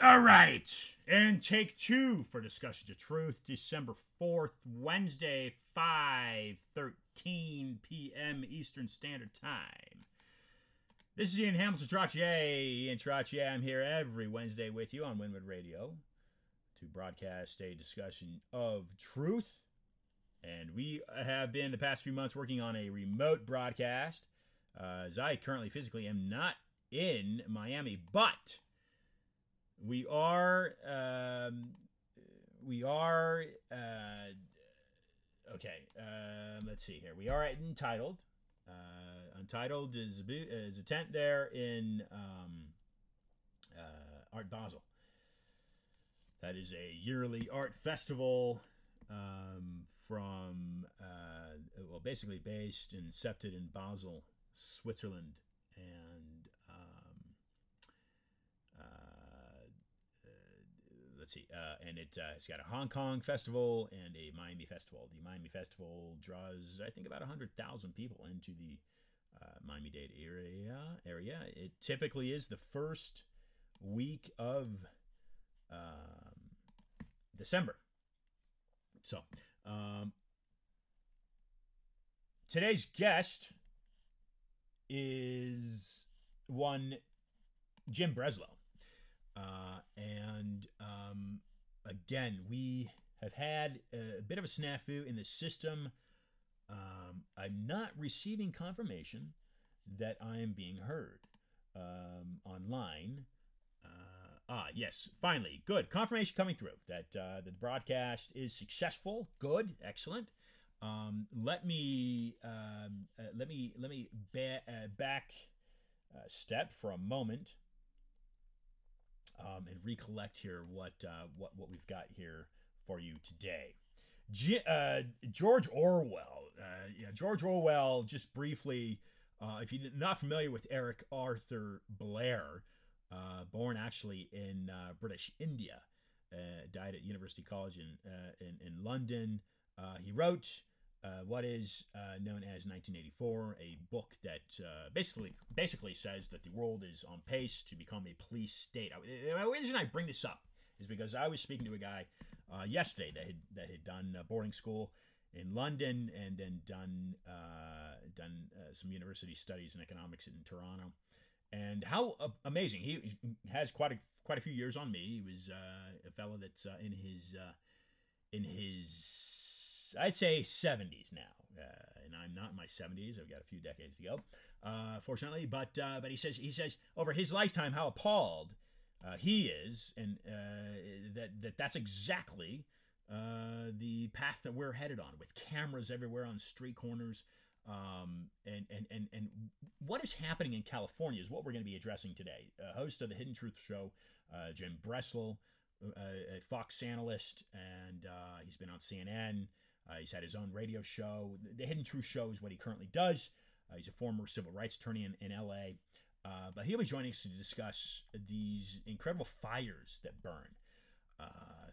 All right, and take two for Discussions of Truth, December 4th, Wednesday, 5:13 p.m. Eastern Standard Time. This is Ian Hamilton Trottier. Ian Trottier. I'm here every Wednesday with you on Wynwood Radio to broadcast a discussion of truth. And we have been the past few months working on a remote broadcast, as I currently physically am not in Miami, but we are okay. Let's see here. We are at Untitled. Untitled is a tent there in Art Basel. That is a yearly art festival basically based and incepted in Basel, Switzerland, and let's see, and it's got a Hong Kong festival and a Miami festival. The Miami festival draws, I think, about 100,000 people into the Miami-Dade area. It typically is the first week of December. So, today's guest is one Jim Breslo. Again, we have had a bit of a snafu in the system. I'm not receiving confirmation that I am being heard online. Yes, finally, good confirmation coming through that the broadcast is successful. Good, excellent. Let me back step for a moment and recollect here what we've got here for you today. George Orwell. George Orwell. Just briefly, if you're not familiar with Eric Arthur Blair. Born actually in British India, died at University College in London. He wrote what is known as 1984, a book that basically says that the world is on pace to become a police state. The reason I bring this up is because I was speaking to a guy yesterday that had done boarding school in London and then done some university studies in economics in Toronto. And how amazing. He has quite a few years on me. He was a fellow that's in his I'd say 70s now, and I'm not in my 70s. I've got a few decades to go, fortunately. But he says over his lifetime how appalled he is, and that's exactly the path that we're headed on, with cameras everywhere on street corners. And what is happening in California is what we're going to be addressing today. Host of the Hidden Truth Show, Jim Breslo, a Fox analyst, and he's been on CNN. He's had his own radio show. The Hidden Truth Show is what he currently does. He's a former civil rights attorney in LA. But he'll be joining us to discuss these incredible fires that burn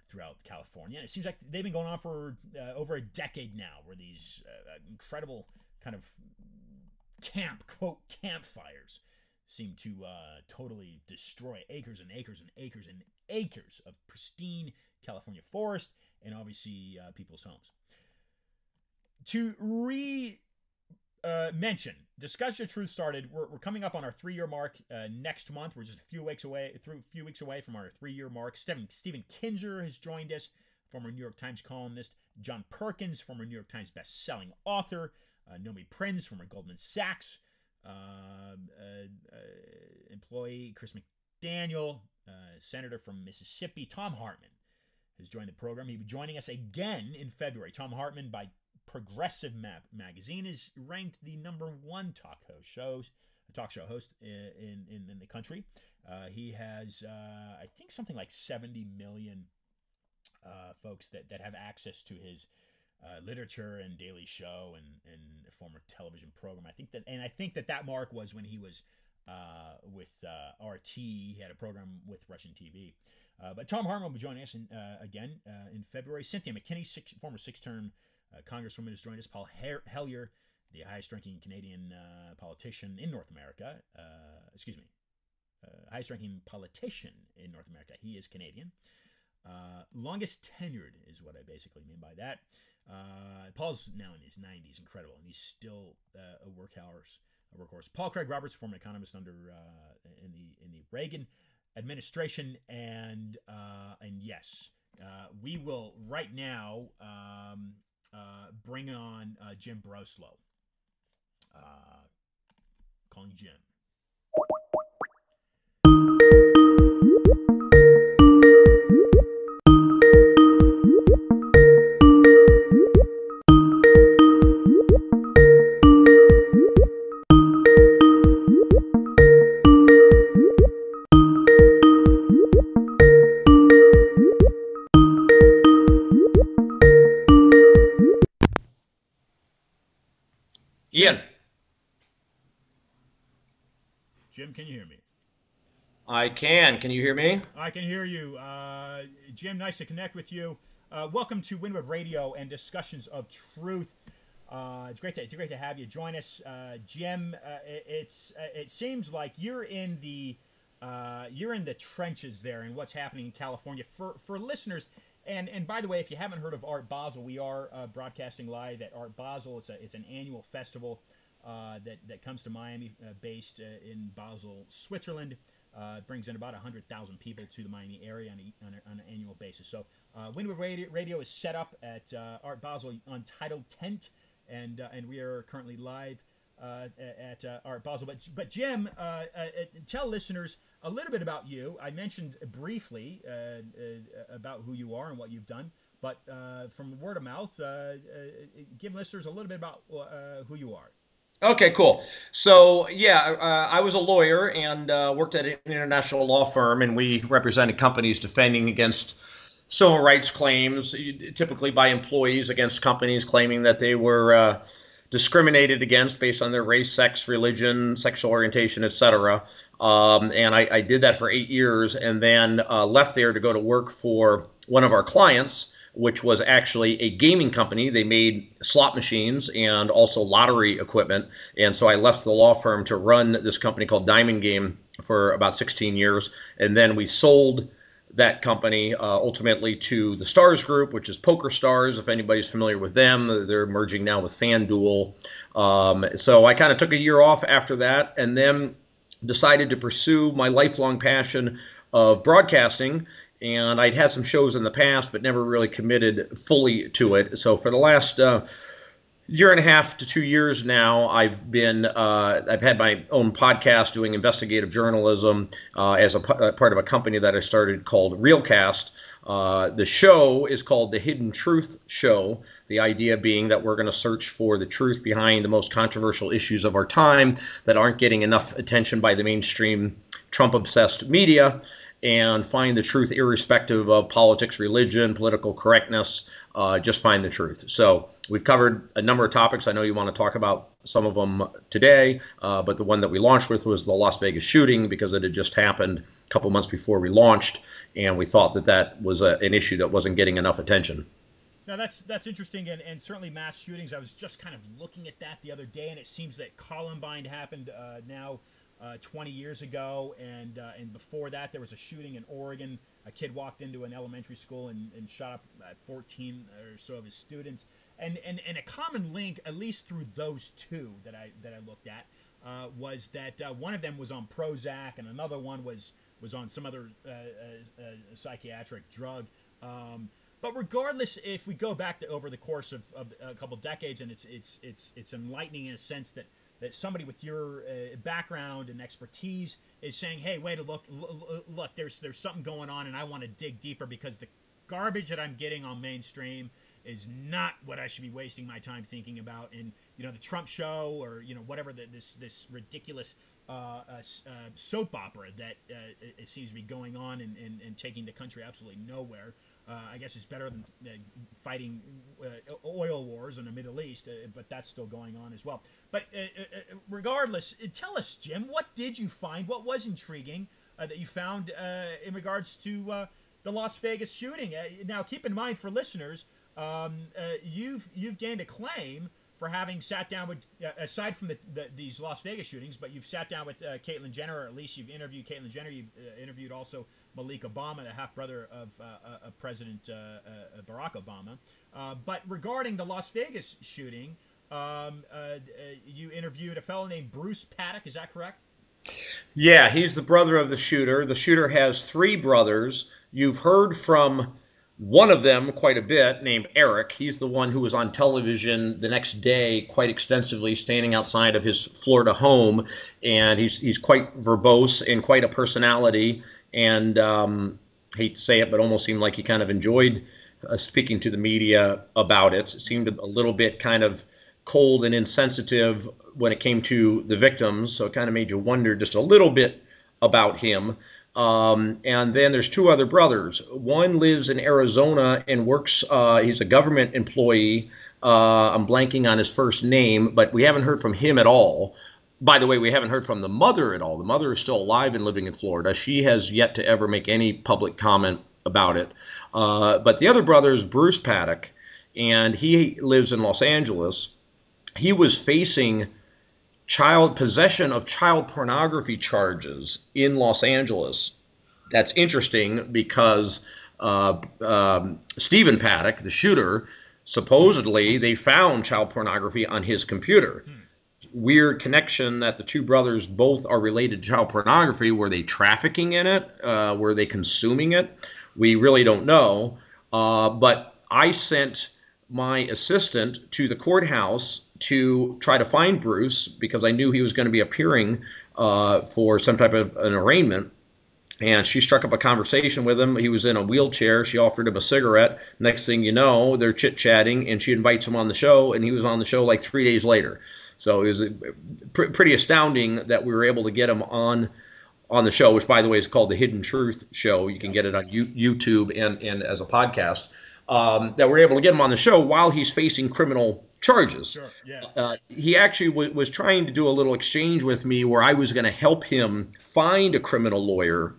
throughout California. And it seems like they've been going on for over a decade now, where these incredible kind of campfires seem to totally destroy acres and acres and acres and acres of pristine California forest and obviously people's homes. To mention, Discussion of Truth started. We're coming up on our 3-year mark next month. We're just a few weeks away from our 3-year mark. Stephen Kinzer has joined us, former New York Times columnist. John Perkins, former New York Times best-selling author. Nomi Prinz, former Goldman Sachs employee. Chris McDaniel, senator from Mississippi. Tom Hartman has joined the program. He'll be joining us again in February. Tom Hartman, by Progressive Magazine, is ranked the #1 talk show host in the country. He has, I think, something like 70 million folks that have access to his literature and daily show and a former television program. I think that mark was when he was with RT. He had a program with Russian TV. But Tom Hartman will be joining us again in February. Cynthia McKinney, former 6-term Congresswoman, has joined us. Paul Hellyer, the highest-ranking Canadian politician in North America. highest-ranking politician in North America. He is Canadian. Longest tenured is what I basically mean by that. Paul's now in his 90s, incredible, and he's still a workhorse. Paul Craig Roberts, former economist under in the Reagan administration, and yes, we will right now bring on Jim Breslo. Calling Jim. Ian. Jim, can you hear me? I can. Can you hear me? I can hear you. Jim, nice to connect with you. Welcome to Windward Radio and Discussions of Truth. It's great to have you join us, Jim. It seems like you're in the trenches there and what's happening in California for listeners. And by the way, if you haven't heard of Art Basel, we are broadcasting live at Art Basel. It's an annual festival that comes to Miami, based in Basel, Switzerland. It brings in about 100,000 people to the Miami area on an annual basis. So Windward Radio is set up at Art Basel Untitled Tent, and we are currently live at Art Basel. But Jim, tell listeners a little bit about you. I mentioned briefly about who you are and what you've done, but from word of mouth, give listeners a little bit about who you are. Okay, cool. So, yeah, I was a lawyer and worked at an international law firm, and we represented companies defending against civil rights claims, typically by employees against companies claiming that they were discriminated against based on their race, sex, religion, sexual orientation, etc. And I did that for 8 years, and then left there to go to work for one of our clients, which was actually a gaming company. They made slot machines and also lottery equipment. And so I left the law firm to run this company called Diamond Game for about 16 years. And then we sold that company ultimately to the Stars Group, which is Poker Stars, if anybody's familiar with them. They're merging now with FanDuel. So I kind of took a year off after that, and then decided to pursue my lifelong passion of broadcasting. And I'd had some shows in the past, but never really committed fully to it. So for the last year and a half to 2 years now, I've had my own podcast doing investigative journalism as a part of a company that I started called RealKast. The show is called The Hidden Truth Show, the idea being that we're going to search for the truth behind the most controversial issues of our time that aren't getting enough attention by the mainstream Trump-obsessed media, and find the truth irrespective of politics, religion, political correctness. Just find the truth. So we've covered a number of topics. I know you want to talk about some of them today, but the one that we launched with was the Las Vegas shooting, because it had just happened a couple months before we launched, and we thought that was an issue that wasn't getting enough attention. Now that's interesting, and certainly mass shootings. I was just kind of looking at that the other day, and it seems that Columbine happened now 20 years ago, and before that there was a shooting in Oregon. A kid walked into an elementary school and shot up 14 or so of his students. And a common link, at least through those two that I looked at, was that one of them was on Prozac and another one was on some other psychiatric drug. But regardless, if we go back to over the course of a couple decades, and it's enlightening in a sense that somebody with your background and expertise is saying, hey, wait a look, there's something going on, and I want to dig deeper, because the garbage that I'm getting on mainstream is not what I should be wasting my time thinking about. And the Trump show, or whatever this ridiculous soap opera that it seems to be going on and taking the country absolutely nowhere. I guess it's better than fighting oil wars in the Middle East, but that's still going on as well. But regardless, tell us, Jim, what did you find? What was intriguing that you found in regards to the Las Vegas shooting? Now, keep in mind for listeners, you've gained acclaim for having sat down with, aside from these Las Vegas shootings, but you've sat down with Caitlyn Jenner, or at least you've interviewed Caitlyn Jenner. You've interviewed also Malik Obama, the half-brother of President Barak Obama. But regarding the Las Vegas shooting, you interviewed a fellow named Bruce Paddock. Is that correct? Yeah, he's the brother of the shooter. The shooter has 3 brothers. You've heard from one of them quite a bit, named Eric. He's the one who was on television the next day quite extensively, standing outside of his Florida home, and he's quite verbose and quite a personality, and hate to say it, but almost seemed like he kind of enjoyed speaking to the media about it. It seemed a little bit kind of cold and insensitive when it came to the victims, so it kind of made you wonder just a little bit about him. And then there's 2 other brothers. One lives in Arizona and works, he's a government employee. I'm blanking on his first name, but we haven't heard from him at all. By the way, we haven't heard from the mother at all. The mother is still alive and living in Florida. She has yet to ever make any public comment about it. But the other brother is Bruce Paddock, and he lives in Los Angeles. He was facing possession of child pornography charges in Los Angeles. That's interesting because Stephen Paddock, the shooter, supposedly they found child pornography on his computer. Weird connection that the 2 brothers both are related to child pornography. Were they trafficking in it? Were they consuming it? We really don't know. But I sent my assistant to the courthouse to try to find Bruce because I knew he was going to be appearing for some type of an arraignment. And she struck up a conversation with him. He was in a wheelchair. She offered him a cigarette. Next thing you know, they're chit-chatting, and she invites him on the show, and he was on the show like 3 days later. So it was pretty astounding that we were able to get him on the show, which, by the way, is called The Hidden Truth Show. You can get it on YouTube and as a podcast. That we're able to get him on the show while he's facing criminal charges. Sure, yeah. He actually was trying to do a little exchange with me where I was going to help him find a criminal lawyer,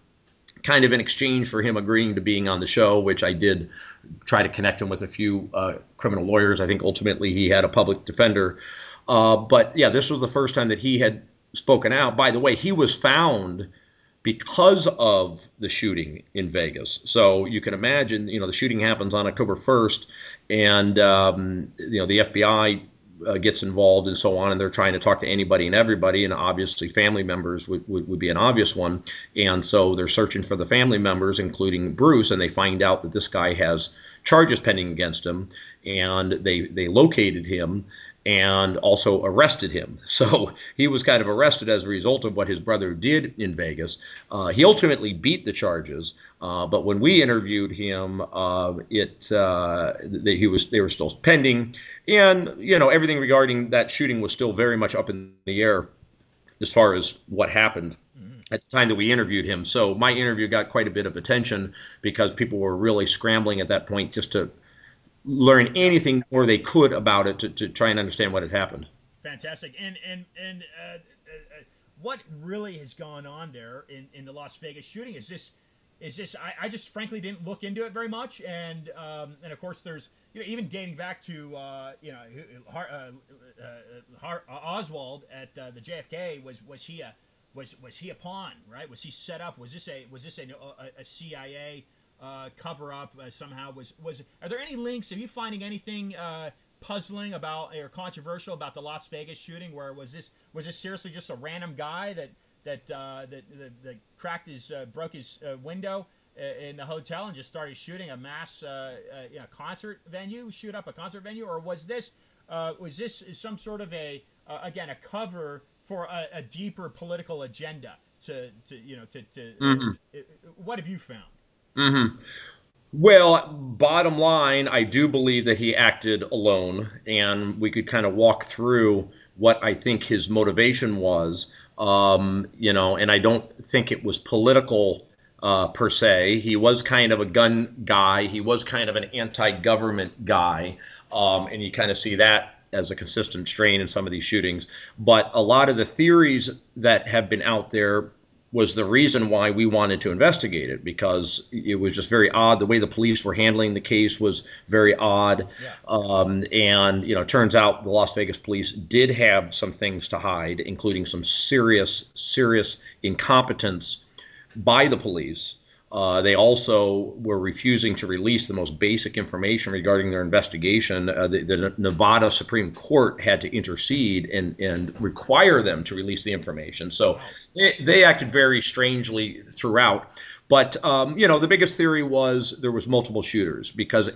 kind of in exchange for him agreeing to being on the show, which I did try to connect him with a few criminal lawyers. I think ultimately he had a public defender. But yeah, this was the first time that he had spoken out. By the way, he was found because of the shooting in Vegas. So you can imagine, the shooting happens on October 1st, and the FBI gets involved and so on, and they're trying to talk to anybody and everybody, and obviously family members would be an obvious one. And so they're searching for the family members, including Bruce, and they find out that this guy has charges pending against him, and they located him and also arrested him. So he was kind of arrested as a result of what his brother did in Vegas. He ultimately beat the charges, but when we interviewed him, they were still pending, and everything regarding that shooting was still very much up in the air as far as what happened at the time that we interviewed him. So my interview got quite a bit of attention because people were really scrambling at that point just to learn anything more they could about it to try and understand what had happened. Fantastic. And what really has gone on there in the Las Vegas shooting is this I just frankly didn't look into it very much, and of course there's even dating back to Oswald at the JFK. Was he a pawn, right? Was he set up? Was this a CIA cover up somehow? Are there any links? Are you finding anything puzzling about or controversial about the Las Vegas shooting? Where was this seriously just a random guy that broke his window in the hotel and just started shooting a mass concert venue, or was this some sort of a cover for a deeper political agenda what have you found? Mm-hmm. Well, bottom line, I do believe that he acted alone, and we could kind of walk through what I think his motivation was, and I don't think it was political per se. He was kind of a gun guy. He was kind of an anti-government guy, and you kind of see that as a consistent strain in some of these shootings. But a lot of the theories that have been out there was the reason why we wanted to investigate it, because it was just very odd. The way the police were handling the case was very odd. Yeah. And, you know, it turns out the Las Vegas police did have some things to hide, including some serious incompetence by the police. They also were refusing to release the most basic information regarding their investigation. The Nevada Supreme Court had to intercede and require them to release the information. So they acted very strangely throughout. But, you know, the biggest theory was there was multiple shooters, because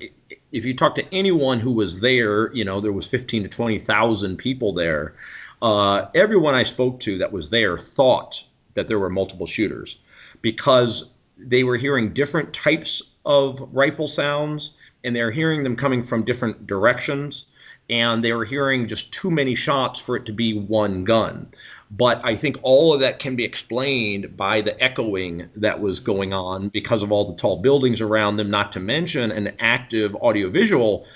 if you talk to anyone who was there, you know, there was 15 to 20,000 people there. Everyone I spoke to that was there thought that there were multiple shooters, because they were hearing different types of rifle sounds, and they're hearing them coming from different directions, and they were hearing just too many shots for it to be one gun. But I think all of that can be explained by the echoing that was going on because of all the tall buildings around them, not to mention an active audiovisual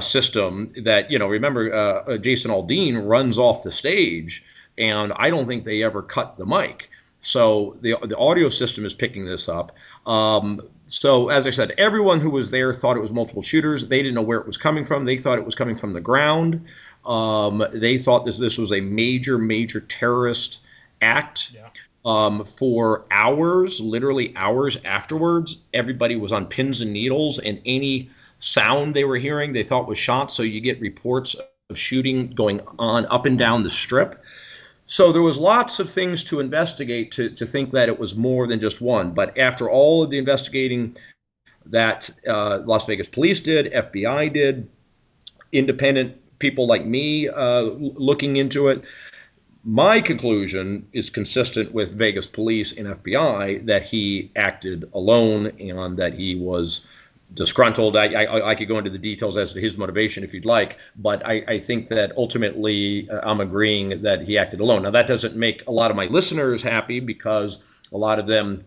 system that, you know, remember Jason Aldean runs off the stage, and I don't think they ever cut the mic. So the audio system is picking this up. So as I said, everyone who was there thought it was multiple shooters. They didn't know where it was coming from. They thought it was coming from the ground. They thought this was a major terrorist act. Yeah. For hours, literally hours afterwards, everybody was on pins and needles, and any sound they were hearing they thought was shots. So you get reports of shooting going on up and down the Strip. So there was lots of things to investigate to think that it was more than just one. But after all of the investigating that Las Vegas police did, FBI did, independent people like me looking into it, my conclusion is consistent with Vegas police and FBI that he acted alone and that he was disgruntled. I could go into the details as to his motivation if you'd like, but I think that ultimately I'm agreeing that he acted alone. Now, that doesn't make a lot of my listeners happy, because a lot of them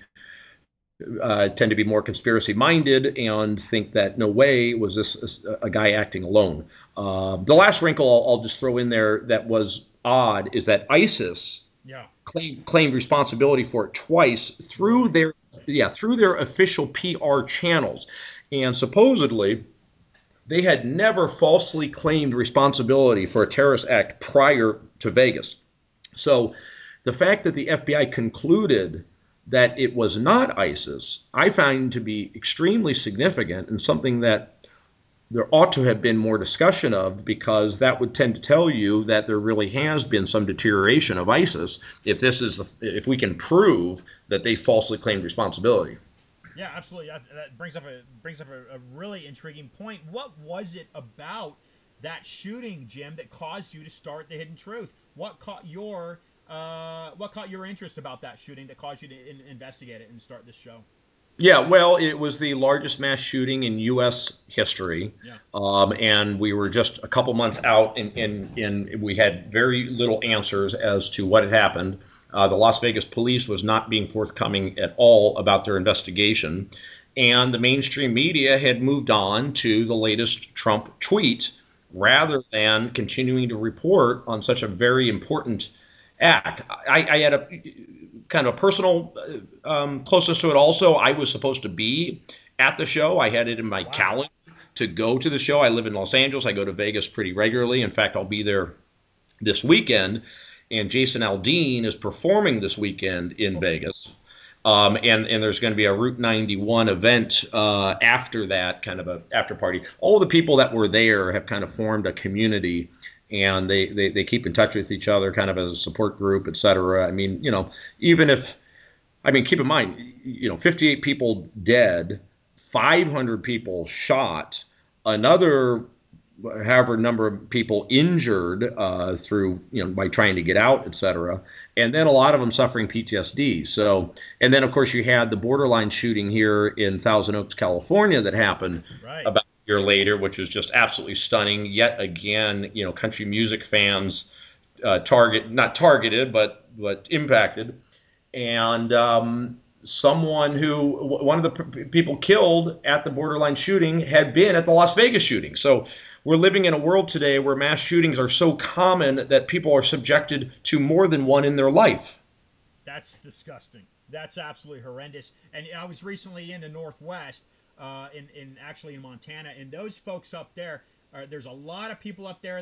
tend to be more conspiracy minded and think that no way was this a guy acting alone. The last wrinkle I'll just throw in there that was odd is that ISIS claimed responsibility for it twice through their official PR channels. And supposedly, they had never falsely claimed responsibility for a terrorist act prior to Vegas. So the fact that the FBI concluded that it was not ISIS, I find to be extremely significant, and something that there ought to have been more discussion of, because that would tend to tell you that there really has been some deterioration of ISIS if we can prove that they falsely claimed responsibility. Yeah, absolutely. That brings up a really intriguing point. What was it about that shooting, Jim, that caused you to start The Hidden Truth? What caught your interest about that shooting that caused you to investigate it and start this show? Yeah, well, it was the largest mass shooting in U.S. history, and we were just a couple months out, and we had very little answers as to what had happened. The Las Vegas police was not being forthcoming at all about their investigation, and the mainstream media had moved on to the latest Trump tweet rather than continuing to report on such a very important act. I had a kind of a personal closeness to it also. I was supposed to be at the show. I had it in my calendar to go to the show. I live in Los Angeles. I go to Vegas pretty regularly. In fact, I'll be there this weekend. And Jason Aldean is performing this weekend in Vegas. And there's going to be a Route 91 event after that, kind of a after party. All the people that were there have kind of formed a community, and they keep in touch with each other, kind of as a support group, et cetera. I mean, you know, keep in mind, you know, 58 people dead, 500 people shot, another however number of people injured through, you know, by trying to get out, et cetera. And then a lot of them suffering PTSD. So, and then of course you had the borderline shooting here in Thousand Oaks, California that happened about a year later, which was just absolutely stunning. Yet again, you know, country music fans not targeted, but impacted. And one of the people killed at the borderline shooting had been at the Las Vegas shooting. So we're living in a world today where mass shootings are so common that people are subjected to more than one in their life. That's disgusting. That's absolutely horrendous. And I was recently in the Northwest, actually in Montana, and those folks up there, there's a lot of people up there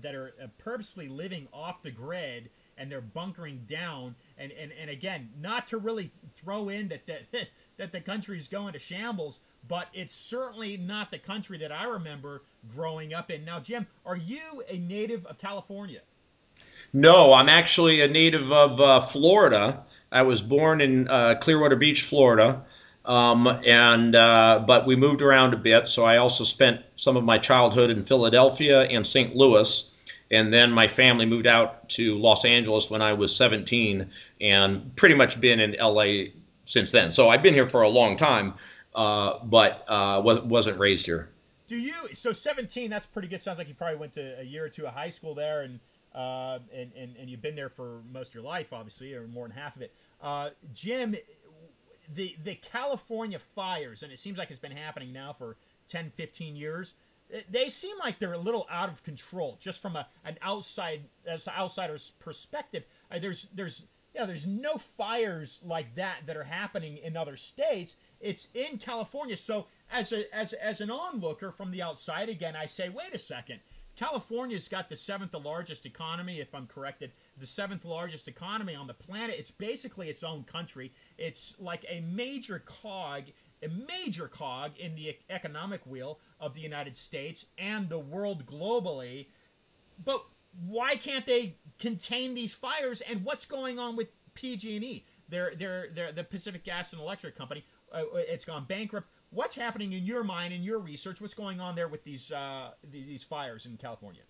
that are purposely living off the grid, and they're bunkering down. And again, not to really throw in that the country's going to shambles, but it's certainly not the country that I remember growing up in. Now, Jim, are you a native of California? No, I'm actually a native of Florida. I was born in Clearwater Beach, Florida, but we moved around a bit. So I also spent some of my childhood in Philadelphia and St. Louis, and then my family moved out to Los Angeles when I was 17, and pretty much been in LA since then. So I've been here for a long time, but wasn't raised here. So 17, that's pretty good. Sounds like you probably went to a year or two of high school there, and you've been there for most of your life, obviously, or more than half of it. Jim, the California fires, and it seems like it's been happening now for 10, 15 years. They seem like they're a little out of control, just from an outsider's perspective. There's no fires like that are happening in other states. It's in California. So as an onlooker from the outside, again, I say, wait a second. California's got the 7th largest economy, if I'm corrected, the 7th largest economy on the planet. It's basically its own country. It's like a major cog in the economic wheel of the United States and the world globally. But why can't they contain these fires? And what's going on with PG&E? They're the Pacific Gas and Electric Company. It's gone bankrupt. What's happening in your mind, in your research? What's going on there with these fires in California?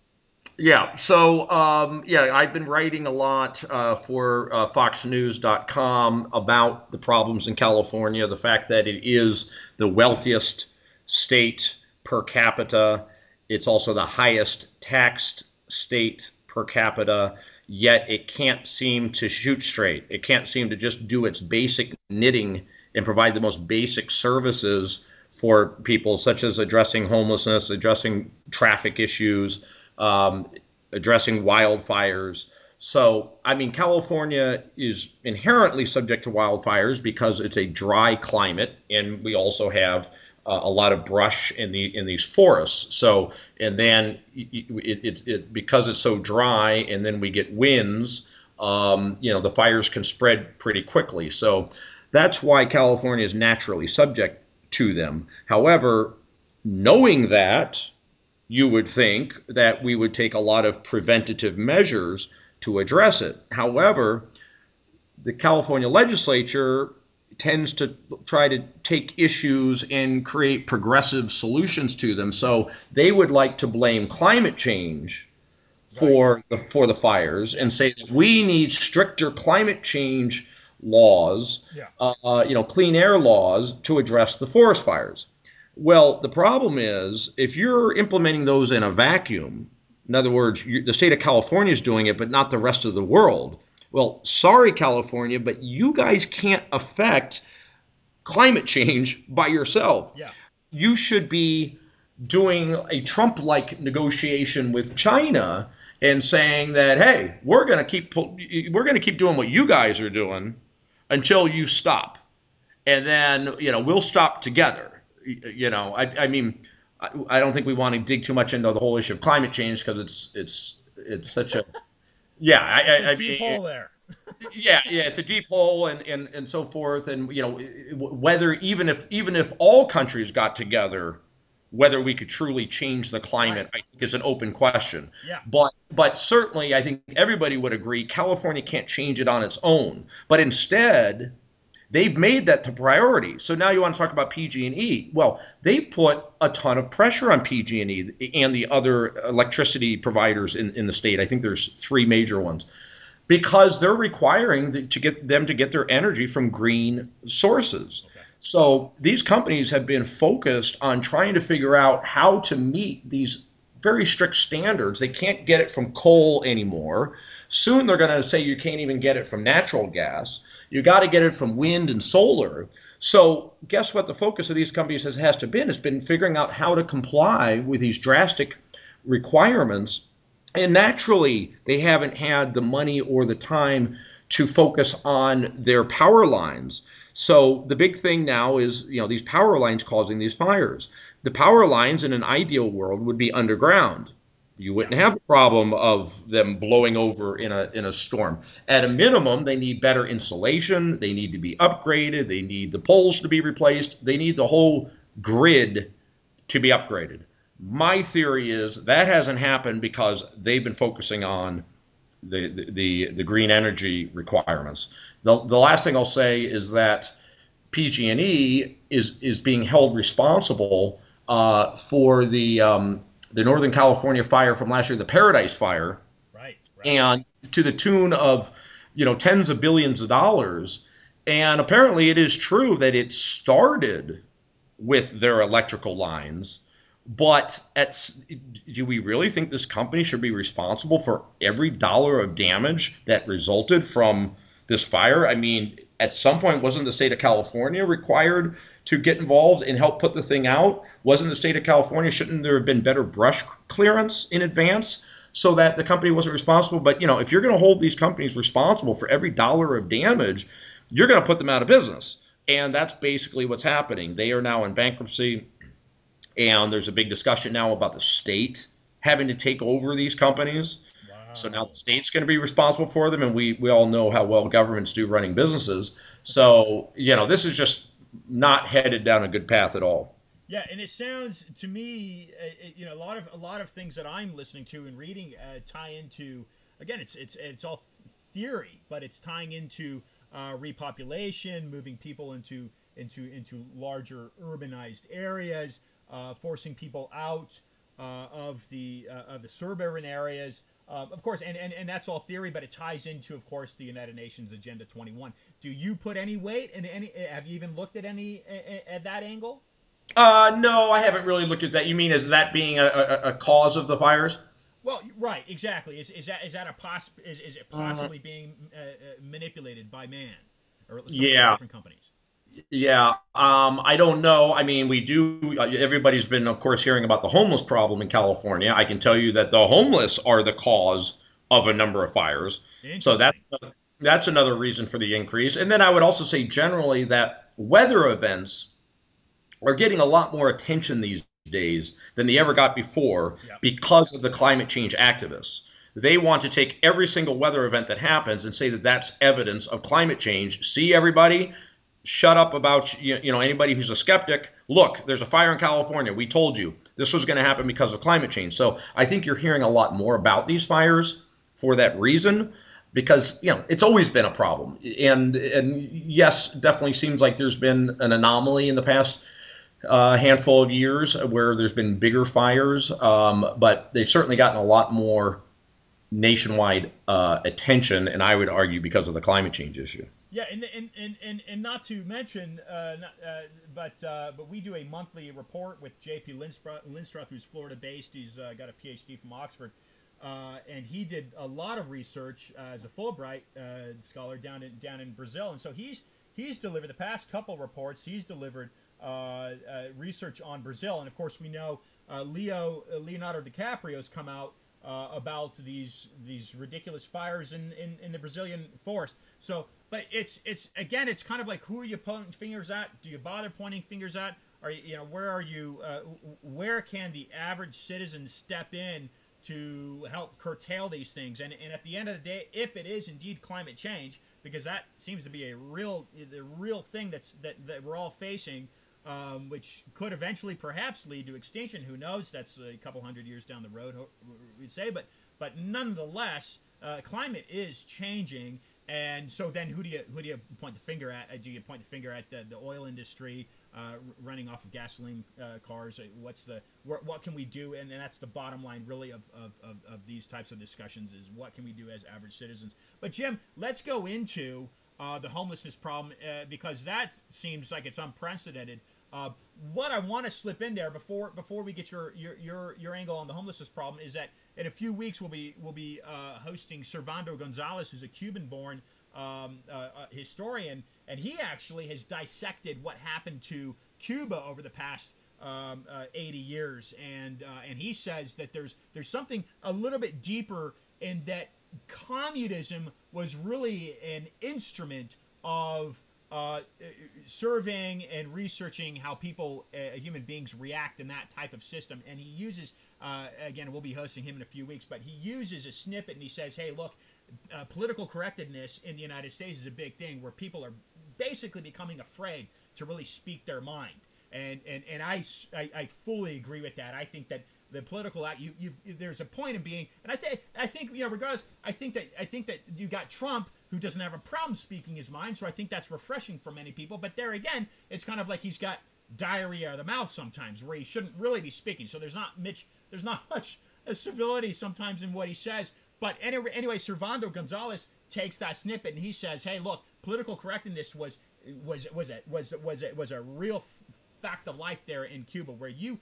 Yeah, so I've been writing a lot for FoxNews.com about the problems in California, the fact that it is the wealthiest state per capita. It's also the highest taxed state per capita, yet it can't seem to shoot straight. It can't seem to just do its basic knitting and provide the most basic services for people, such as addressing homelessness, addressing traffic issues, addressing wildfires. So, I mean, California is inherently subject to wildfires because it's a dry climate, and we also have a lot of brush in these forests. So, and then it because it's so dry, and then we get winds, the fires can spread pretty quickly. So that's why California is naturally subject to them. However, knowing that, you would think that we would take a lot of preventative measures to address it. However, the California legislature tends to try to take issues and create progressive solutions to them. So they would like to blame climate change for the fires and say that we need stricter climate change laws, clean air laws to address the forest fires. Well, the problem is if you're implementing those in a vacuum, in other words, the state of California is doing it, but not the rest of the world. Well, sorry, California, but you guys can't affect climate change by yourself. Yeah. You should be doing a Trump-like negotiation with China and saying that, hey, we're going to keep doing what you guys are doing until you stop, and then we'll stop together. I mean, I don't think we want to dig too much into the whole issue of climate change because it's such a it's a deep hole there. it's a deep hole and so forth, and whether even if all countries got together, whether we could truly change the climate, I think is an open question. Yeah. But certainly, I think everybody would agree California can't change it on its own. But instead, they've made that the priority. So now you want to talk about PG&E. Well, they've put a ton of pressure on PG&E and the other electricity providers in the state. I think there's 3 major ones, because they're requiring to get their energy from green sources. Okay. So these companies have been focused on trying to figure out how to meet these very strict standards. They can't get it from coal anymore. Soon they're going to say you can't even get it from natural gas. You got to get it from wind and solar. So guess what the focus of these companies has to been? It's been figuring out how to comply with these drastic requirements. And naturally, they haven't had the money or the time to focus on their power lines. So the big thing now is, these power lines causing these fires. The power lines in an ideal world would be underground. You wouldn't have the problem of them blowing over in a storm. At a minimum, they need better insulation. They need to be upgraded. They need the poles to be replaced. They need the whole grid to be upgraded. My theory is that hasn't happened because they've been focusing on the green energy requirements. The last thing I'll say is that PG&E is being held responsible for the Northern California fire from last year, the Paradise Fire, right. And to the tune of tens of billions of dollars. And apparently, it is true that it started with their electrical lines. But do we really think this company should be responsible for every dollar of damage that resulted from this fire? I mean, at some point, wasn't the state of California required to get involved and help put the thing out? Wasn't the state of California, shouldn't there have been better brush clearance in advance so that the company wasn't responsible? But, if you're going to hold these companies responsible for every dollar of damage, you're going to put them out of business. And that's basically what's happening. They are now in bankruptcy. And there's a big discussion now about the state having to take over these companies. Wow. So now the state's going to be responsible for them. And we all know how well governments do running businesses. So, this is just not headed down a good path at all. Yeah, and it sounds to me, a lot of things that I'm listening to and reading tie into, again, it's all theory, but it's tying into repopulation, moving people into larger urbanized areas. Forcing people out of the suburban areas, of course, and that's all theory, but it ties into, of course, the United Nations Agenda 21. Do you put any weight in any? Have you even looked at any at that angle? No, I haven't really looked at that. You mean as that being a cause of the fires? Well, right, exactly. Is it possibly being manipulated by man or some of these different companies? Yeah, I don't know. I mean, we do. Everybody's been, of course, hearing about the homeless problem in California. I can tell you that the homeless are the cause of a number of fires. So that's another reason for the increase. And then I would also say generally that weather events are getting a lot more attention these days than they ever got before because of the climate change activists. They want to take every single weather event that happens and say that that's evidence of climate change. See, everybody? Shut up about anybody who's a skeptic. Look, there's a fire in California. We told you this was going to happen because of climate change. So I think you're hearing a lot more about these fires for that reason, because it's always been a problem. And yes, definitely seems like there's been an anomaly in the past handful of years where there's been bigger fires, but they've certainly gotten a lot more nationwide attention, and I would argue because of the climate change issue. Yeah, and not to mention, but we do a monthly report with J.P. Lindstruth, who's Florida-based. He's got a PhD from Oxford, and he did a lot of research as a Fulbright scholar down in Brazil. And so he's delivered the past couple reports. He's delivered research on Brazil, and of course we know Leonardo DiCaprio's come out about these ridiculous fires in the Brazilian forest. So, but it's again, it's kind of like, who are you pointing fingers at? Do you bother pointing fingers at? Or where are you? Where can the average citizen step in to help curtail these things? And at the end of the day, if it is indeed climate change, because that seems to be the real thing that we're all facing, which could eventually perhaps lead to extinction. Who knows? That's a couple hundred years down the road, we'd say. But nonetheless, climate is changing. And so then who do you point the finger at? Do you point the finger at the oil industry running off of gasoline cars? What can we do? And that's the bottom line, really, of these types of discussions, is what can we do as average citizens? But Jim, let's go into the homelessness problem, because that seems like it's unprecedented. What I want to slip in there before we get your angle on the homelessness problem is that in a few weeks we'll be hosting Servando Gonzalez, who's a Cuban-born historian, and he actually has dissected what happened to Cuba over the past 80 years, and he says that there's something a little bit deeper in that communism was really an instrument of surveying and researching how people, human beings, react in that type of system. And he uses, again, we'll be hosting him in a few weeks, but he uses a snippet and he says, hey, look, political correctness in the United States is a big thing where people are basically becoming afraid to really speak their mind. And I fully agree with that. I think that the political act, there's a point in being, and I think regardless, I think that you got Trump, who doesn't have a problem speaking his mind, so I think that's refreshing for many people. But there again, it's kind of like he's got diarrhea of the mouth sometimes, where he shouldn't really be speaking. So there's not much civility sometimes in what he says. But anyway, Servando Gonzalez takes that snippet and he says, "Hey, look, political correctness was a real fact of life there in Cuba, where you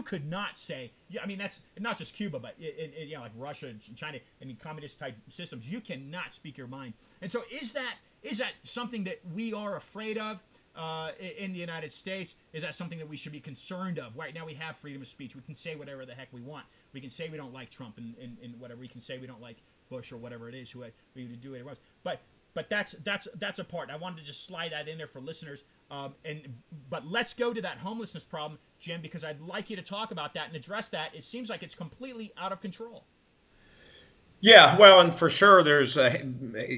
could not say, I mean, that's not just Cuba, but like Russia, China, and communist type systems, you cannot speak your mind." And so is that something that we are afraid of in the United States? Is that something that we should be concerned of? Right now we have freedom of speech. We can say whatever the heck we want. We can say we don't like Trump and whatever. We can say we don't like Bush or whatever it is, who we do it was. But that's a part. I wanted to just slide that in there for listeners. But let's go to that homelessness problem, Jim, because I'd like you to talk about that and address that. It seems like it's completely out of control. Yeah, well, and for sure, there's a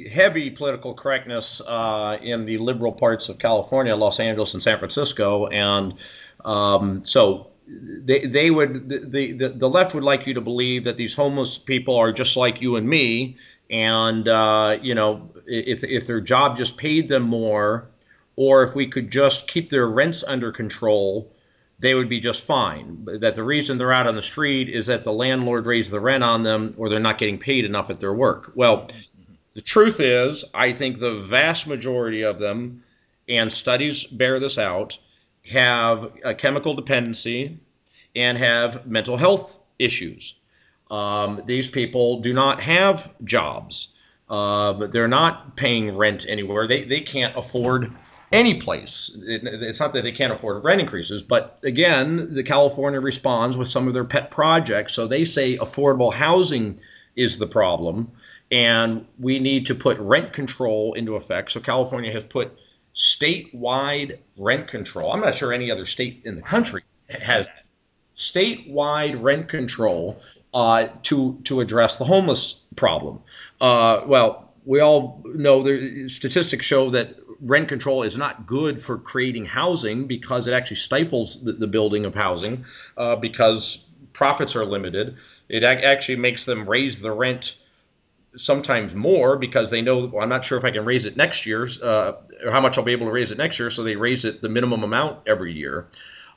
heavy political correctness in the liberal parts of California, Los Angeles, and San Francisco, and so they would the left would like you to believe that these homeless people are just like you and me, and if their job just paid them more, or if we could just keep their rents under control, they would be just fine. That the reason they're out on the street is that the landlord raised the rent on them, or they're not getting paid enough at their work. Well, the truth is, I think the vast majority of them, and studies bear this out, have a chemical dependency and have mental health issues. These people do not have jobs. They're not paying rent anywhere. They can't afford any place. It's not that they can't afford rent increases, but again, the California responds with some of their pet projects. So they say affordable housing is the problem, and we need to put rent control into effect. So California has put statewide rent control. I'm not sure any other state in the country has statewide rent control to address the homeless problem. Well, we all know statistics show that rent control is not good for creating housing, because it actually stifles the building of housing because profits are limited. It actually makes them raise the rent sometimes more, because they know, well, I'm not sure if I can raise it next year, or how much I'll be able to raise it next year, so they raise it the minimum amount every year.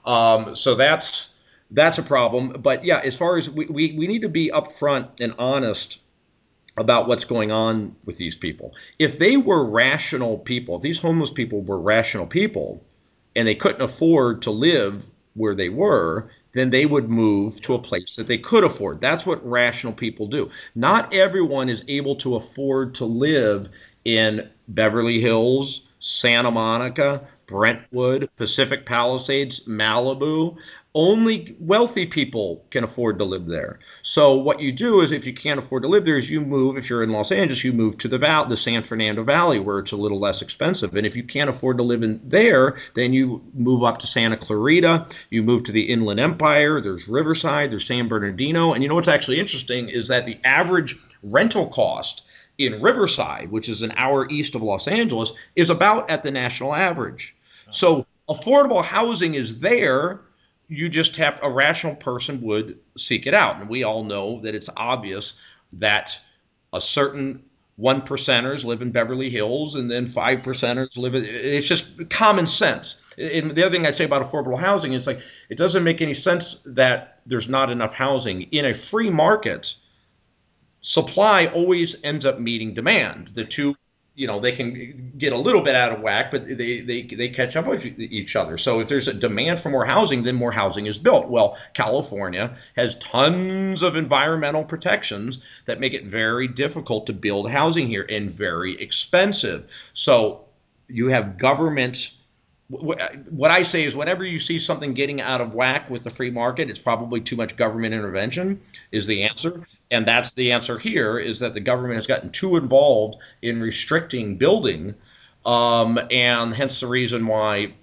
So that's a problem. But yeah, as far as we need to be upfront and honest about what's going on with these people. If they were rational people, if these homeless people were rational people, and they couldn't afford to live where they were, then they would move to a place that they could afford. That's what rational people do. Not everyone is able to afford to live in Beverly Hills, Santa Monica, Brentwood, Pacific Palisades, Malibu. Only wealthy people can afford to live there. So what you do is, if you can't afford to live there, is you move. If you're in Los Angeles, you move to the San Fernando Valley, where it's a little less expensive. And if you can't afford to live in there, then you move up to Santa Clarita. You move to the Inland Empire. There's Riverside. There's San Bernardino. And you know what's actually interesting is that the average rental cost in Riverside, which is an hour east of Los Angeles, is about at the national average. So affordable housing is there. You just have, a rational person would seek it out. And we all know that it's obvious that a certain 1%ers live in Beverly Hills, and then 5%ers live in, it's just common sense. And the other thing I'd say about affordable housing is, like, it doesn't make any sense that there's not enough housing. In a free market, supply always ends up meeting demand. The two, they can get a little bit out of whack, but they catch up with each other. So if there's a demand for more housing, then more housing is built. Well, California has tons of environmental protections that make it very difficult to build housing here, and very expensive. So you have government what I say is whenever you see something getting out of whack with the free market, it's probably too much government intervention is the answer. And that's the answer here, is that the government has gotten too involved in restricting building, and hence the reason why,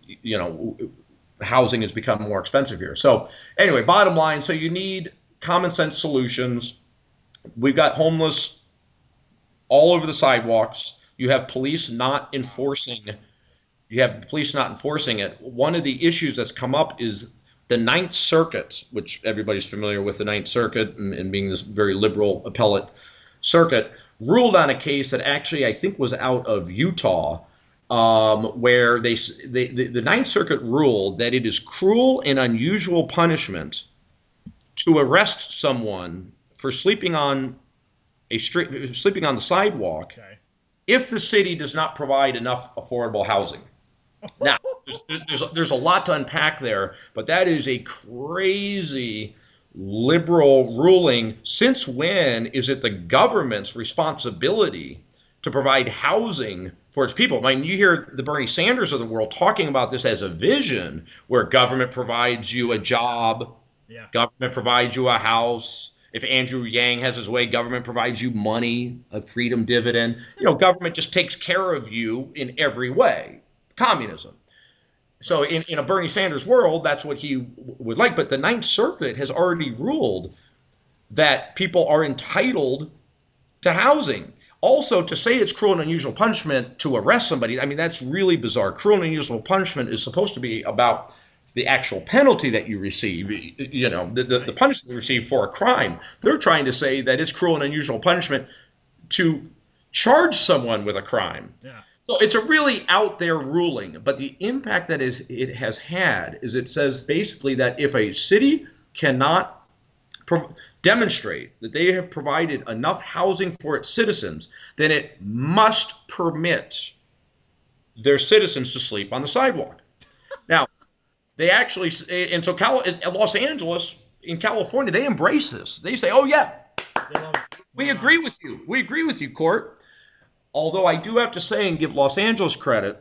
housing has become more expensive here. So anyway, bottom line, so you need common sense solutions. We've got homeless all over the sidewalks. You have police not enforcing it. One of the issues that's come up is the Ninth Circuit, which everybody's familiar with the Ninth Circuit and being this very liberal appellate circuit, ruled on a case that actually I think was out of Utah, where the Ninth Circuit ruled that it is cruel and unusual punishment to arrest someone for sleeping on the sidewalk, okay, if the city does not provide enough affordable housing. Now, there's a lot to unpack there, but that is a crazy liberal ruling. Since when is it the government's responsibility to provide housing for its people? I mean, you hear the Bernie Sanders of the world talking about this as a vision where government provides you a job, government provides you a house. If Andrew Yang has his way, government provides you money, a freedom dividend. Government just takes care of you in every way. Communism. So in a Bernie Sanders world, that's what he would like. But the Ninth Circuit has already ruled that people are entitled to housing. Also, to say it's cruel and unusual punishment to arrest somebody, I mean, that's really bizarre. Cruel and unusual punishment is supposed to be about the actual penalty that you receive, the punishment you receive for a crime. They're trying to say that it's cruel and unusual punishment to charge someone with a crime. Yeah. So it's a really out there ruling, but the impact that it has had is it says basically that if a city cannot demonstrate that they have provided enough housing for its citizens, then it must permit their citizens to sleep on the sidewalk. Now, they actually, and so Los Angeles, in California, they embrace this. They say, oh yeah, we agree with you. We agree with you, court. Although I do have to say and give Los Angeles credit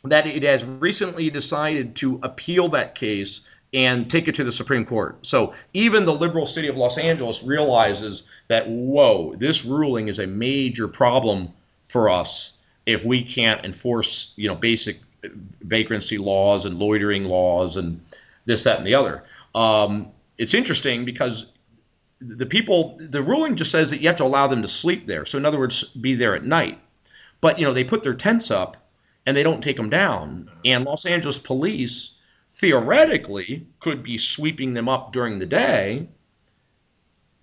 that it has recently decided to appeal that case and take it to the Supreme Court. So even the liberal city of Los Angeles realizes that, whoa, this ruling is a major problem for us if we can't enforce, basic vagrancy laws and loitering laws and this, that, and the other. It's interesting because the ruling just says that you have to allow them to sleep there. So in other words, be there at night. But, they put their tents up and they don't take them down. And Los Angeles police theoretically could be sweeping them up during the day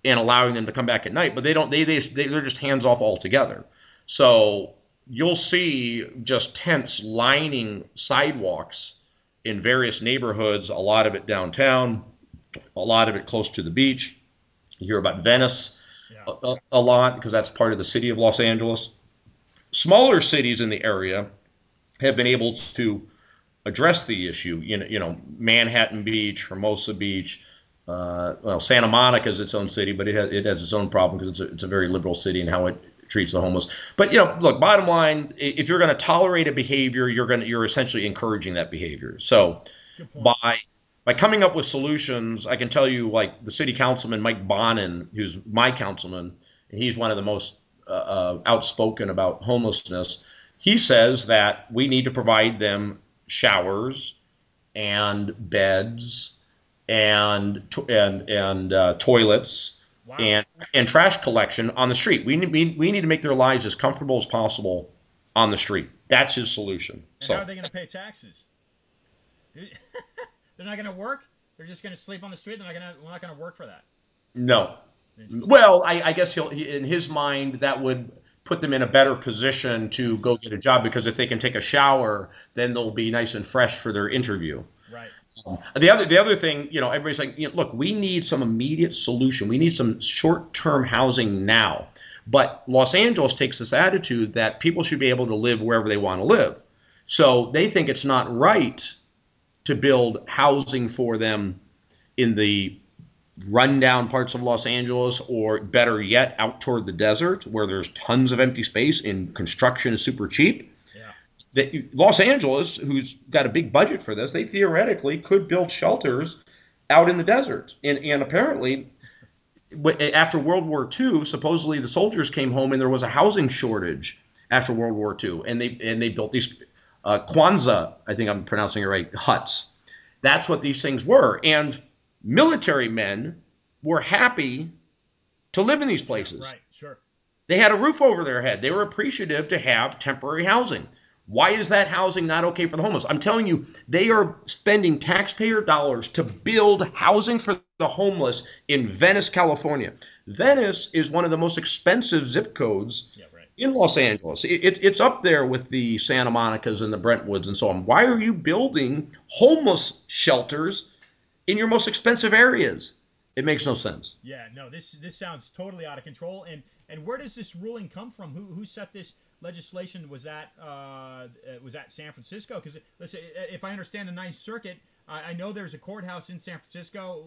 and allowing them to come back at night. But they don't, they're just hands off altogether. So you'll see just tents lining sidewalks in various neighborhoods, a lot of it downtown, a lot of it close to the beach. You hear about Venice a lot because that's part of the city of Los Angeles. Smaller cities in the area have been able to address the issue. Manhattan Beach, Hermosa Beach. Santa Monica is its own city, but it has its own problem because it's a very liberal city in how it treats the homeless. But look, bottom line, if you're going to tolerate a behavior, you're essentially encouraging that behavior. So by coming up with solutions, I can tell you, like the city councilman, Mike Bonin, who's my councilman, and he's one of the most outspoken about homelessness. He says that we need to provide them showers and beds and toilets and trash collection on the street. We need to make their lives as comfortable as possible on the street. That's his solution. And how are they going to pay taxes? They're not going to work? They're just going to sleep on the street? We're not going to work for that? No. Well, I guess in his mind, that would put them in a better position to go get a job, because if they can take a shower, then they'll be nice and fresh for their interview. Right. The other thing, everybody's like, look, we need some immediate solution. We need some short-term housing now. But Los Angeles takes this attitude that people should be able to live wherever they want to live. So they think it's not right to build housing for them in the rundown parts of Los Angeles, or better yet, out toward the desert where there's tons of empty space and construction is super cheap. Yeah. that Los Angeles, who's got a big budget for this, they theoretically could build shelters out in the desert. And apparently, after World War II, supposedly the soldiers came home and there was a housing shortage after World War II, and they built these Kwanzaa, I think I'm pronouncing it right, huts. That's what these things were. And military men were happy to live in these places. Right, sure. They had a roof over their head. They were appreciative to have temporary housing. Why is that housing not okay for the homeless? I'm telling you, they are spending taxpayer dollars to build housing for the homeless in Venice, California. Venice is one of the most expensive zip codes in Los Angeles. It's up there with the Santa Monicas and the Brentwoods and so on. Why are you building homeless shelters in your most expensive areas? It makes no sense. Yeah, no, this sounds totally out of control. And where does this ruling come from? Who set this legislation? Was that San Francisco? Because listen, if I understand the Ninth Circuit, I know there's a courthouse in San Francisco,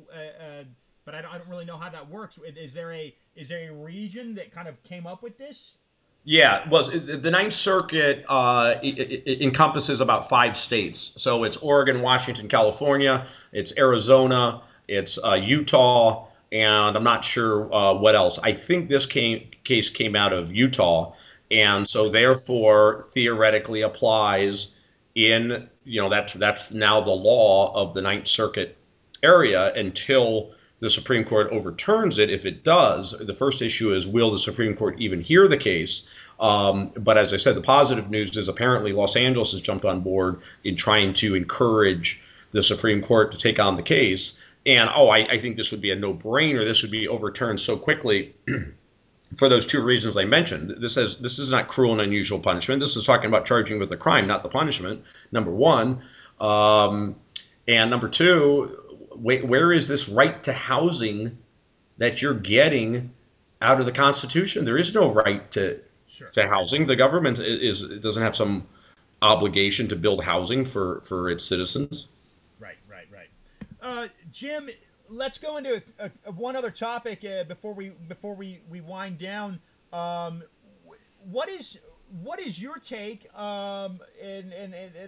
but I don't really know how that works. Is there a region that kind of came up with this? Yeah, well, the Ninth Circuit it encompasses about 5 states. So it's Oregon, Washington, California, it's Arizona, it's Utah, and I'm not sure what else. I think this case came out of Utah, and so therefore theoretically applies in, that's now the law of the Ninth Circuit area until the Supreme Court overturns it. If it does, the first issue is, will the Supreme Court even hear the case? But as I said, the positive news is apparently Los Angeles has jumped on board in trying to encourage the Supreme Court to take on the case. And, I think this would be a no-brainer. This would be overturned so quickly for those 2 reasons I mentioned. This is not cruel and unusual punishment. This is talking about charging with the crime, not the punishment, number one. And number 2, where is this right to housing that you're getting out of the Constitution? There is no right to housing. The government doesn't have some obligation to build housing for its citizens. Right. Jim, let's go into one other topic before we wind down. What is your take and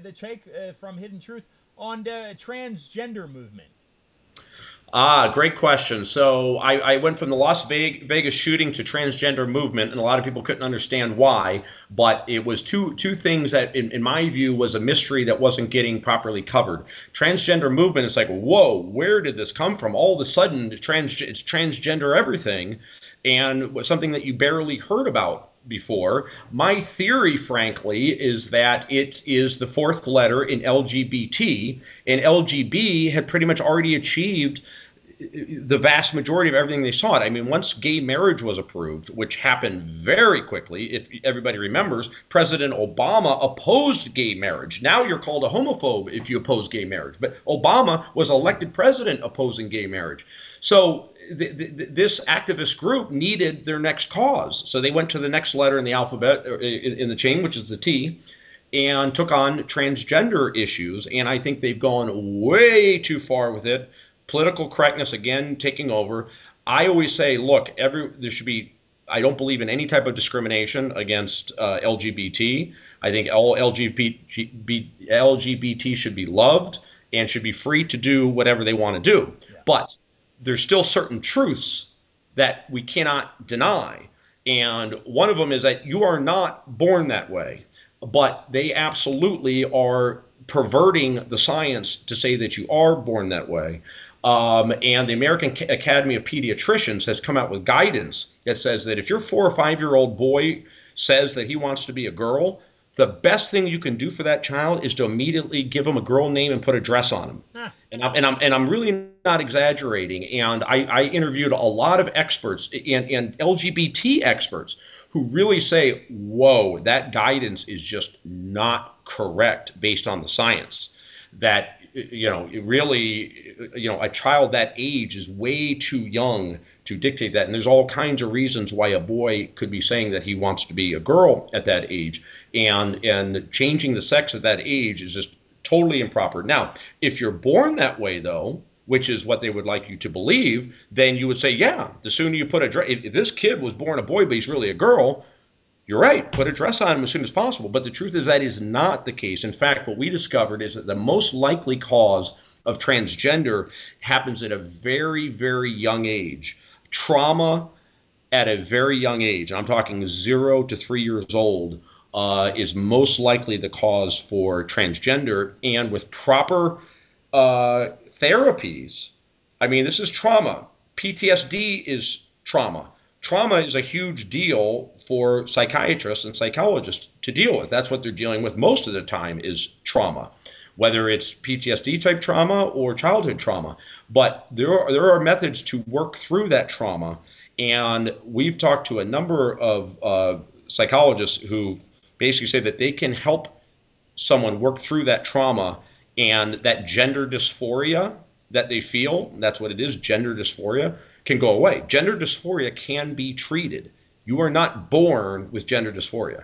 the take from Hidden Truth on the transgender movement? Great question. So I went from the Las Vegas shooting to transgender movement, and a lot of people couldn't understand why, but it was two things that, in my view, was a mystery that wasn't getting properly covered. Transgender movement, it's like, whoa, where did this come from? All of a sudden, it's transgender everything, and was something that you barely heard about before. My theory, frankly, is that it is the 4th letter in LGBT, and LGB had pretty much already achieved the vast majority of everything they sought. I mean, once gay marriage was approved, which happened very quickly, if everybody remembers, President Obama opposed gay marriage. Now you're called a homophobe if you oppose gay marriage. But Obama was elected president opposing gay marriage. So this activist group needed their next cause. So they went to the next letter in the alphabet, in the chain, which is the T, and took on transgender issues. And I think they've gone way too far with it. Political correctness, again, taking over. I always say, look, there should be, I don't believe in any type of discrimination against LGBT. I think all LGBT should be loved and should be free to do whatever they want to do. Yeah. But there's still certain truths that we cannot deny. And one of them is that you are not born that way, but they absolutely are perverting the science to say that you are born that way. And the American Academy of Pediatricians has come out with guidance that says that if your 4 or 5-year-old boy says that he wants to be a girl, the best thing you can do for that child is to immediately give him a girl name and put a dress on him. Huh. And I'm really not exaggerating. And I interviewed a lot of experts and LGBT experts who really say, whoa, that guidance is just not correct based on the science. That, really, a child that age is way too young to dictate that. And there's all kinds of reasons why a boy could be saying that he wants to be a girl at that age. And changing the sex at that age is just totally improper. Now, if you're born that way, though, which is what they would like you to believe, then you would say, yeah, the sooner you put a dress, if this kid was born a boy but he's really a girl, you're right, put a dress on them as soon as possible. But the truth is that is not the case. In fact, what we discovered is that the most likely cause of transgender happens at a very, very young age. Trauma at a very young age, and I'm talking 0 to 3 years old, is most likely the cause for transgender. And with proper therapies, I mean, this is trauma. PTSD is trauma. Trauma is a huge deal for psychiatrists and psychologists to deal with. That's what they're dealing with most of the time is trauma, whether it's PTSD type trauma or childhood trauma. But there are methods to work through that trauma. And we've talked to a number of psychologists who basically say that they can help someone work through that trauma, and that gender dysphoria that they feel, that's what it is, gender dysphoria, can go away. Gender dysphoria can be treated. You are not born with gender dysphoria.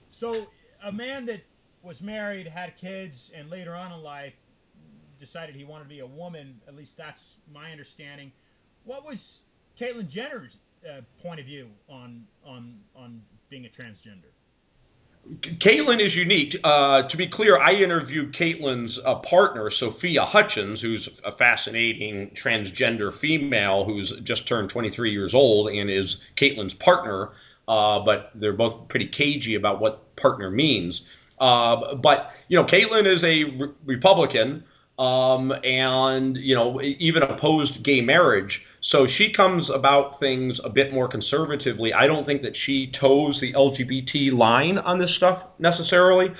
So a man that was married, had kids, and later on in life decided he wanted to be a woman, at least that's my understanding. What was Caitlyn Jenner's point of view on being a transgender? Caitlyn is unique. To be clear, I interviewed Caitlyn's partner, Sophia Hutchins, who's a fascinating transgender female who's just turned 23 years old and is Caitlyn's partner, but they're both pretty cagey about what partner means. But, you know, Caitlyn is a Republican and, you know, even opposed gay marriage. So she comes about things a bit more conservatively. I don't think that she toes the LGBT line on this stuff necessarily,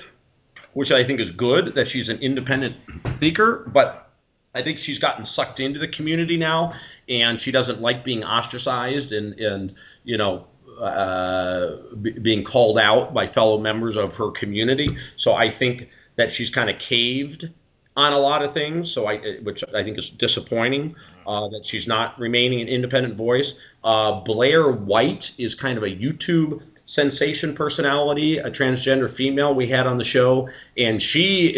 which I think is good that she's an independent thinker. But I think she's gotten sucked into the community now, and she doesn't like being ostracized and you know, being called out by fellow members of her community. So I think that she's kind of caved on a lot of things, which I think is disappointing, that she's not remaining an independent voice. Blair White is kind of a YouTube sensation personality, a transgender female we had on the show, and she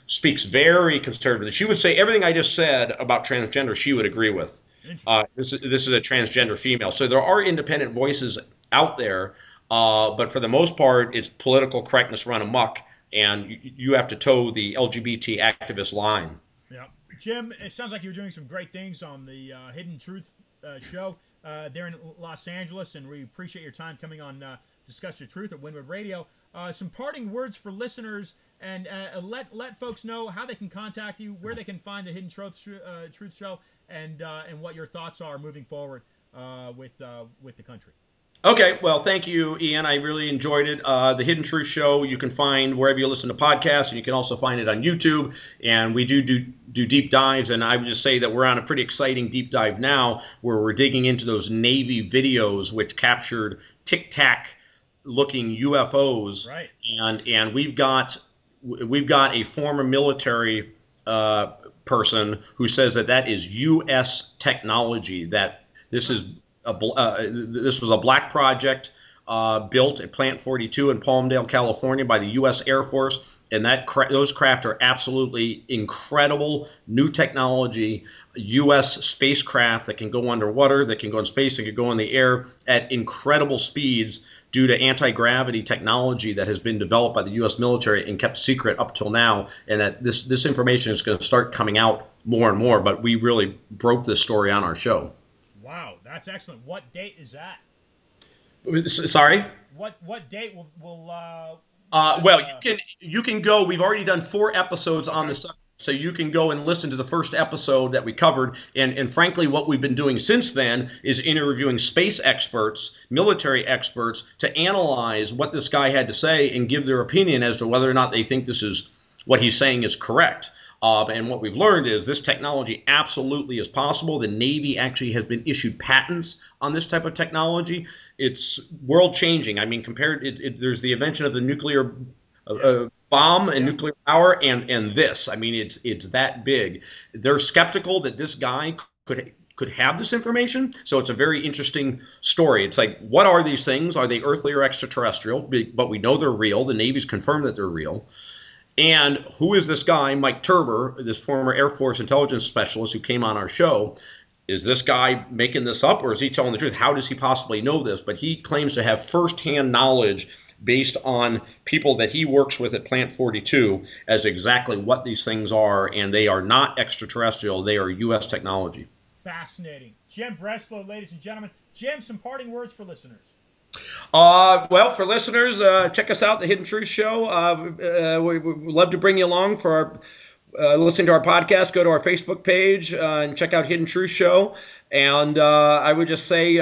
speaks very conservatively. She would say everything I just said about transgender she would agree with. This is a transgender female. So there are independent voices out there, but for the most part, it's political correctness run amok, and you have to toe the LGBT activist line. Yeah. Jim, it sounds like you're doing some great things on the Hidden Truth show there in Los Angeles, and we appreciate your time coming on Discuss Your Truth at Wynwood Radio. Some parting words for listeners, and let folks know how they can contact you, where they can find the Hidden Truth show, and what your thoughts are moving forward with the country. Okay, well, thank you, Ian. I really enjoyed it. The Hidden Truth Show you can find wherever you listen to podcasts, and you can also find it on YouTube. And we do deep dives, and I would just say that we're on a pretty exciting deep dive now where we're digging into those Navy videos which captured tic-tac looking UFOs. Right. And we've got a former military person who says that is U.S. technology, that this is this was a black project built at Plant 42 in Palmdale, California by the U.S. Air Force, and those craft are absolutely incredible new technology, U.S. spacecraft that can go underwater, that can go in space, that can go in the air at incredible speeds due to anti-gravity technology that has been developed by the U.S. military and kept secret up till now, and that this information is going to start coming out more and more, but we really broke this story on our show. Wow, that's excellent. What date is that? Sorry? What date will well, you can go. We've already done 4 episodes on the subject, so you can go and listen to the first episode that we covered. And frankly, what we've been doing since then is interviewing space experts, military experts, to analyze what this guy had to say and give their opinion as to whether or not they think this is what he's saying is correct. And what we've learned is this technology absolutely is possible. The Navy actually has been issued patents on this type of technology. It's world-changing. I mean, there's the invention of the nuclear bomb and nuclear power, and this. I mean, it's that big. They're skeptical that this guy could have this information. So it's a very interesting story. It's like, what are these things? Are they earthly or extraterrestrial? But we know they're real. The Navy's confirmed that they're real. And who is this guy, Mike Turber, this former Air Force intelligence specialist who came on our show? is this guy making this up, or is he telling the truth? How does he possibly know this? But he claims to have firsthand knowledge based on people that he works with at Plant 42 as exactly what these things are, and they are not extraterrestrial. They are U.S. technology. Fascinating. Jim Breslo, ladies and gentlemen. Jim, some parting words for listeners. Well, for listeners, check us out, The Hidden Truth Show. We love to bring you along for our listening to our podcast. Go to our Facebook page and check out Hidden Truth Show. And I would just say,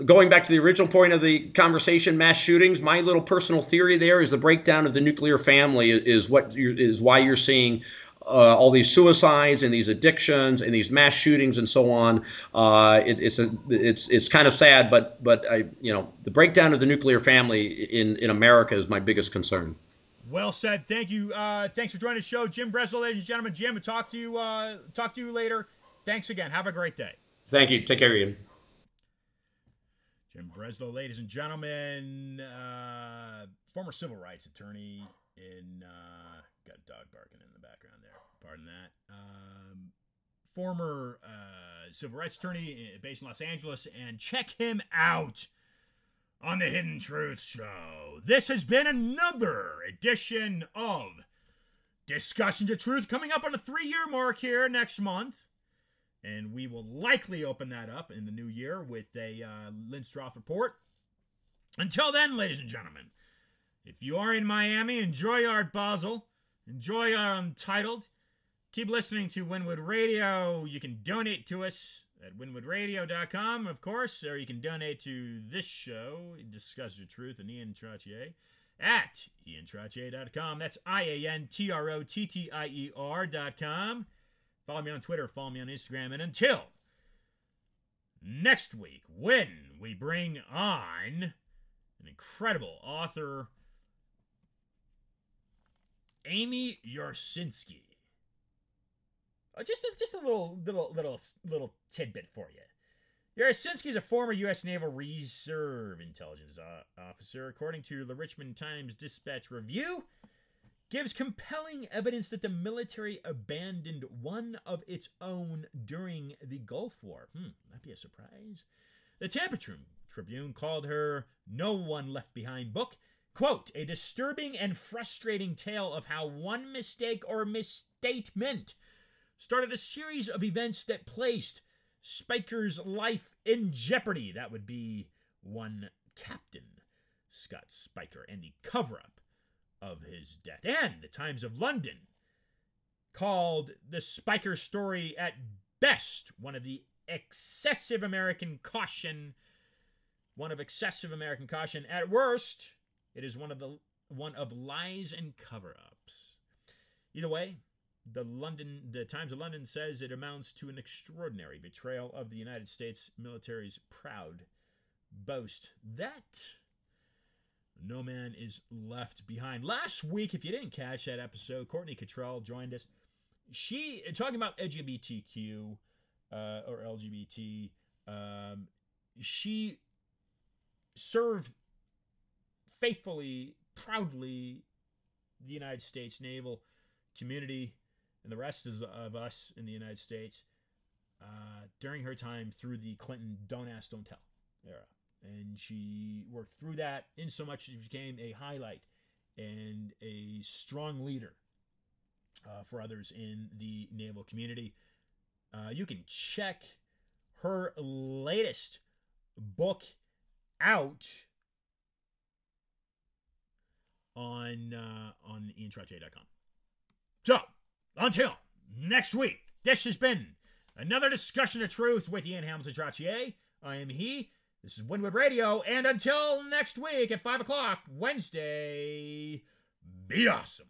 going back to the original point of the conversation, mass shootings, my little personal theory there is the breakdown of the nuclear family is why you're seeing all these suicides and these addictions and these mass shootings and so on. It's kind of sad, but the breakdown of the nuclear family in America is my biggest concern. Well said. Thank you. Thanks for joining the show, Jim Breslo, ladies and gentlemen. Jim, we'll talk to you later. Thanks again. Have a great day. Thank you. Take care, Ian. Jim Breslo, ladies and gentlemen, former civil rights attorney in got a dog barking in the background there. Pardon that. Former civil rights attorney based in Los Angeles, and check him out on the Hidden Truth Show. This has been another edition of Discussion to Truth, coming up on the 3-year mark here next month. And we will likely open that up in the new year with a Lindstroff report. Until then, ladies and gentlemen, if you are in Miami, enjoy Art Basel. Enjoy Untitled. Keep listening to Winwood Radio. You can donate to us at winwoodradio.com, of course, or you can donate to this show, Discuss the Truth, and Ian Trottier at iantrottier.com. That's IANTROTTIER.com. Follow me on Twitter, follow me on Instagram, and until next week, when we bring on an incredible author, Amy Yarsinski. Just a little tidbit for you. Yarsinski is a former U.S. Naval Reserve intelligence officer. According to the Richmond Times-Dispatch Review, gives compelling evidence that the military abandoned one of its own during the Gulf War. That'd be a surprise. The Tampa Tribune called her No One Left Behind book, quote, a disturbing and frustrating tale of how one mistake or misstatement started a series of events that placed Spiker's life in jeopardy. That would be one Captain Scott Spiker and the cover-up of his death. And the Times of London called the Spiker story at best one of excessive American caution. At worst, it is one of lies and cover-ups. Either way, the Times of London says it amounts to an extraordinary betrayal of the United States military's proud boast that no man is left behind. Last week, if you didn't catch that episode, Courtney Cottrell joined us. She, talking about LGBTQ, or LGBT, she served faithfully, proudly, the United States naval community and the rest of us in the United States during her time through the Clinton Don't Ask, Don't Tell era. And she worked through that in so much she became a highlight and a strong leader for others in the naval community. You can check her latest book out on iantrottier.com. So, until next week, this has been another Discussion of Truth with Ian Hamilton Trottier. I am he. This is Winwood Radio, and until next week at 5 o'clock Wednesday, be awesome.